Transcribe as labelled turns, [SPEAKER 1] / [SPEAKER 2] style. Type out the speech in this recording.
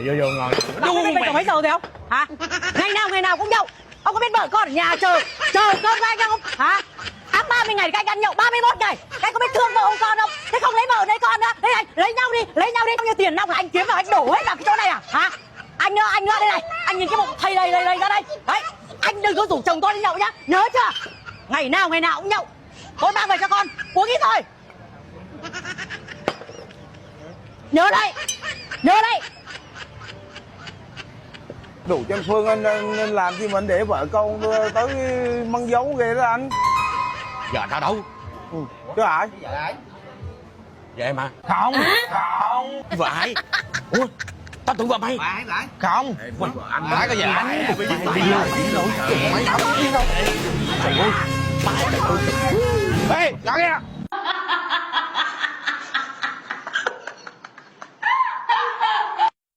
[SPEAKER 1] Vô vô ngon.
[SPEAKER 2] Ông có biết bên chồng mấy giờ rồi không? Hả? Ngày nào cũng nhậu. Ông có biết vợ con ở nhà chờ cơm của anh không? Hả? Tháng 30 ngày các anh ăn nhậu 31 ngày. Các anh có biết thương vợ ông con không? Thế không lấy vợ lấy con nữa. Đây này, lấy nhau đi. Bao nhiêu tiền nong là anh kiếm vào anh đổ hết vào cái chỗ này à? Hả? Anh nữa đây này. Anh nhìn cái bụng thầy đầy ra đây. Đấy. Anh đừng có rủ chồng con đi nhậu nhá. Nhớ chưa? Ngày nào cũng nhậu. Tôi mang về cho con uống ít thôi. Nhớ đây.
[SPEAKER 3] Đủ cho anh Phương, anh làm gì mình để vợ con tới măng dấu ghê đó anh.
[SPEAKER 1] Giờ tao đâu?
[SPEAKER 3] Chứ hả?
[SPEAKER 1] Vậy mà.
[SPEAKER 3] Không.
[SPEAKER 1] Vậy. Ủa? Tao tưởng vợ mày.
[SPEAKER 3] Không.
[SPEAKER 1] Anh phải có gì anh.
[SPEAKER 3] Ê, nhỏ kia.